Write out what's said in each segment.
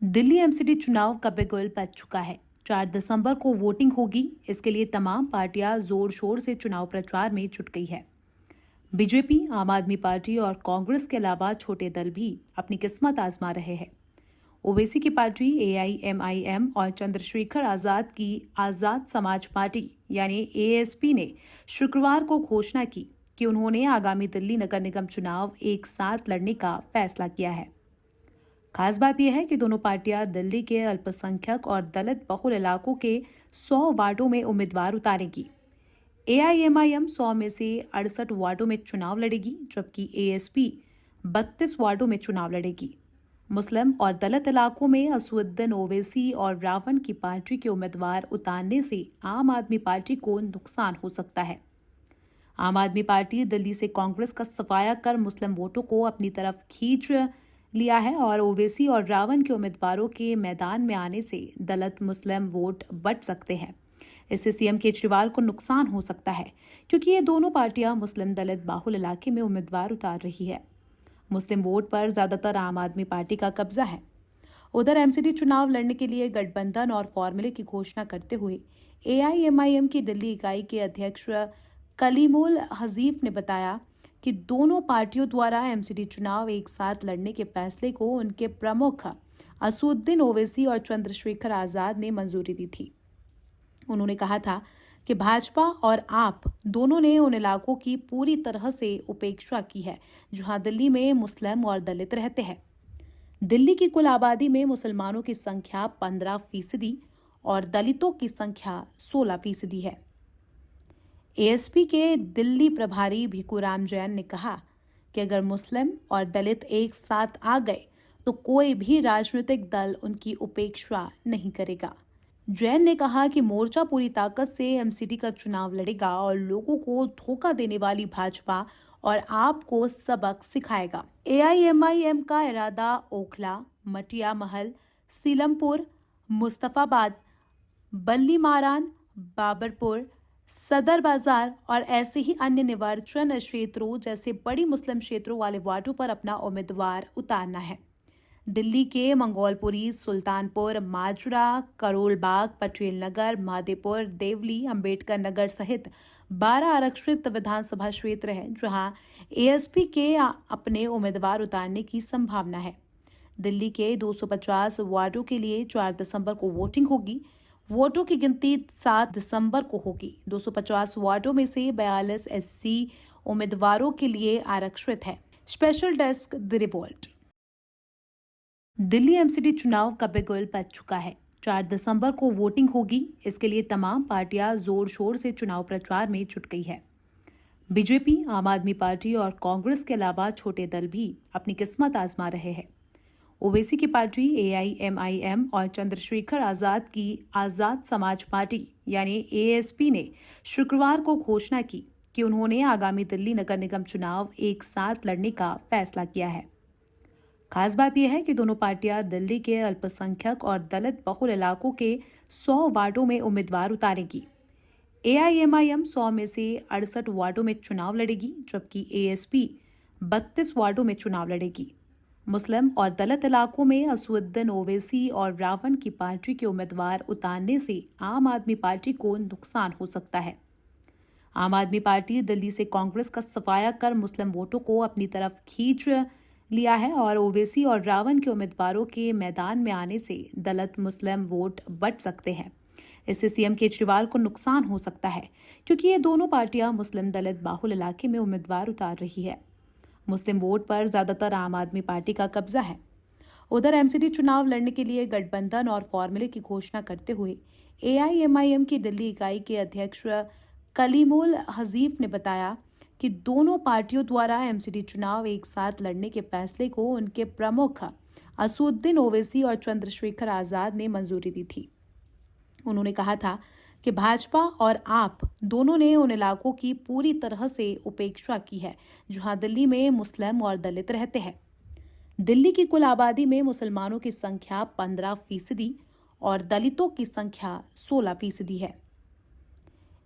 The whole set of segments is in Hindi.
दिल्ली एमसीडी चुनाव का बिगुल बज चुका है। 4 दिसंबर को वोटिंग होगी। इसके लिए तमाम पार्टियां जोर शोर से चुनाव प्रचार में जुट गई है। बीजेपी, आम आदमी पार्टी और कांग्रेस के अलावा छोटे दल भी अपनी किस्मत आजमा रहे हैं। ओवैसी की पार्टी एआईएमआईएम और चंद्रशेखर आजाद की आजाद समाज पार्टी यानी एएसपी ने शुक्रवार को घोषणा की कि उन्होंने आगामी दिल्ली नगर निगम चुनाव एक साथ लड़ने का फैसला किया है। खास बात यह है कि दोनों पार्टियां दिल्ली के अल्पसंख्यक और दलित बहुल इलाकों के 100 वार्डों में उम्मीदवार उतारेगी। एआईएमआईएम 100 में से 68 वार्डों में चुनाव लड़ेगी, जबकि एएसपी 32 वार्डों में चुनाव लड़ेगी। मुस्लिम और दलित इलाकों में असदुद्दीन ओवैसी और रावण की पार्टी के उम्मीदवार उतारने से आम आदमी पार्टी को नुकसान हो सकता है। आम आदमी पार्टी दिल्ली से कांग्रेस का सफाया कर मुस्लिम वोटों को अपनी तरफ खींच लिया है और ओवैसी और रावण के उम्मीदवारों के मैदान में आने से दलित मुस्लिम वोट बट सकते हैं। इससे सीएम केजरीवाल को नुकसान हो सकता है, क्योंकि ये दोनों पार्टियां मुस्लिम दलित बाहुल इलाके में उम्मीदवार उतार रही है। मुस्लिम वोट पर ज्यादातर आम आदमी पार्टी का कब्जा है। उधर एमसीडी चुनाव लड़ने के लिए गठबंधन और फॉर्मूले की घोषणा करते हुए एआईएमआईएम की दिल्ली इकाई के अध्यक्ष कलीमुल हजीफ ने बताया कि दोनों पार्टियों द्वारा एमसीडी चुनाव एक साथ लड़ने के फैसले को उनके प्रमुख असदुद्दीन ओवैसी और चंद्रशेखर आजाद ने मंजूरी दी थी। उन्होंने कहा था कि भाजपा और आप दोनों ने उन इलाकों की पूरी तरह से उपेक्षा की है जहां दिल्ली में मुस्लिम और दलित रहते हैं। दिल्ली की कुल आबादी में मुसलमानों की संख्या 15% और दलितों की संख्या 16% है। एएसपी के दिल्ली प्रभारी भिखुराम जैन ने कहा कि अगर मुस्लिम और दलित एक साथ आ गए तो कोई भी राजनीतिक दल उनकी उपेक्षा नहीं करेगा। जैन ने कहा कि मोर्चा पूरी ताकत से एमसीडी का चुनाव लड़ेगा और लोगों को धोखा देने वाली भाजपा और आप को सबक सिखाएगा। एआईएमआईएम का इरादा ओखला, मटिया महल, सीलमपुर, मुस्तफाबाद, बल्ली मारान, बाबरपुर, सदर बाजार और ऐसे ही अन्य निर्वाचन क्षेत्रों जैसे बड़ी मुस्लिम क्षेत्रों वाले वार्डों पर अपना उम्मीदवार उतारना है। दिल्ली के मंगोलपुरी, सुल्तानपुर, माजरा, करोल बाग, पटेल नगर, मादेपुर, देवली, अंबेडकर नगर सहित 12 आरक्षित विधानसभा क्षेत्र हैं जहां एएसपी के अपने उम्मीदवार उतारने की संभावना है। दिल्ली के 250 वार्डों के लिए 4 दिसंबर को वोटिंग होगी। वोटों की गिनती 7 दिसंबर को होगी। 250 वार्डों में से 42 एससी उम्मीदवारों के लिए आरक्षित है। Special desk the report. Delhi MCD चुनाव का बिगुल बज चुका है। 4 दिसंबर को वोटिंग होगी। इसके लिए तमाम पार्टियां जोर शोर से चुनाव प्रचार में जुट गई है। बीजेपी, आम आदमी पार्टी और कांग्रेस के अलावा छोटे दल भी अपनी किस्मत आजमा रहे हैं। ओवैसी की पार्टी एआईएमआईएम और चंद्रशेखर आजाद की आजाद समाज पार्टी यानी एएसपी ने शुक्रवार को घोषणा की कि उन्होंने आगामी दिल्ली नगर निगम चुनाव एक साथ लड़ने का फैसला किया है। खास बात यह है कि दोनों पार्टियां दिल्ली के अल्पसंख्यक और दलित बहुल इलाकों के 100 वार्डों में उम्मीदवार उतारेगी। एआईएमआईएम 100 में से 68 वार्डों में चुनाव लड़ेगी, जबकि एएसपी 32 वार्डों में चुनाव लड़ेगी। मुस्लिम और दलित इलाकों में असदुद्दीन ओवैसी और रावण की पार्टी के उम्मीदवार उतारने से आम आदमी पार्टी को नुकसान हो सकता है। आम आदमी पार्टी दिल्ली से कांग्रेस का सफाया कर मुस्लिम वोटों को अपनी तरफ खींच लिया है और ओवैसी और रावण के उम्मीदवारों के मैदान में आने से दलित मुस्लिम वोट बट सकते हैं। इससे सीएम केजरीवाल को नुकसान हो सकता है, क्योंकि ये दोनों पार्टियां मुस्लिम दलित बाहुल इलाके में उम्मीदवार उतार रही है। मुस्लिम वोट पर ज्यादातर आम आदमी पार्टी का कब्जा है। उधर एमसीडी चुनाव लड़ने के लिए गठबंधन और फॉर्मूले की घोषणा करते हुए एआईएमआईएम की दिल्ली इकाई के अध्यक्ष कलीमुल हजीफ ने बताया कि दोनों पार्टियों द्वारा एमसीडी चुनाव एक साथ लड़ने के फैसले को उनके प्रमुख असदुद्दीन ओवैसी और चंद्रशेखर आजाद ने मंजूरी दी थी। उन्होंने कहा था कि भाजपा और आप दोनों ने उन इलाकों की पूरी तरह से उपेक्षा की है जहां दिल्ली में मुस्लिम और दलित रहते हैं। दिल्ली की कुल आबादी में मुसलमानों की संख्या 15% और दलितों की संख्या 16% है।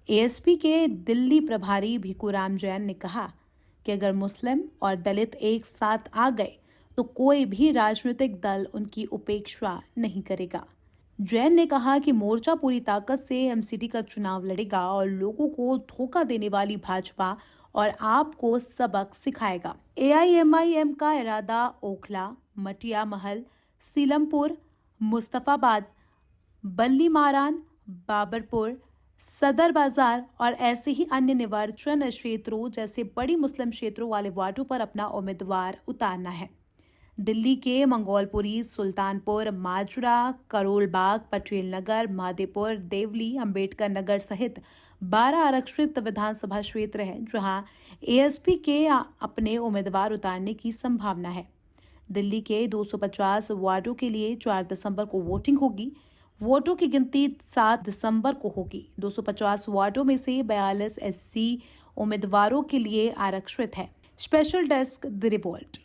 एएसपी के दिल्ली प्रभारी भिखुराम जैन ने कहा कि अगर मुस्लिम और दलित एक साथ आ गए तो कोई भी राजनीतिक दल उनकी उपेक्षा नहीं करेगा। जैन ने कहा कि मोर्चा पूरी ताकत से एमसीडी का चुनाव लड़ेगा और लोगों को धोखा देने वाली भाजपा और आप को सबक सिखाएगा। एआईएमआईएम का इरादा ओखला, मटिया महल, सीलमपुर, मुस्तफाबाद, बल्ली मारान, बाबरपुर, सदर बाजार और ऐसे ही अन्य निर्वाचन क्षेत्रों जैसे बड़ी मुस्लिम क्षेत्रों वाले वार्डों पर अपना उम्मीदवार उतारना है। दिल्ली के मंगोलपुरी, सुल्तानपुर, माजरा, करोल बाग, पटेल नगर, मादेपुर, देवली, अंबेडकर नगर सहित 12 आरक्षित विधानसभा क्षेत्र हैं जहां एएसपी के अपने उम्मीदवार उतारने की संभावना है। दिल्ली के 250 वार्डों के लिए 4 दिसंबर को वोटिंग होगी। वोटों की गिनती 7 दिसंबर को होगी। 250 वार्डों में से 42 एससी उम्मीदवारों के लिए आरक्षित है। Special desk the revolt.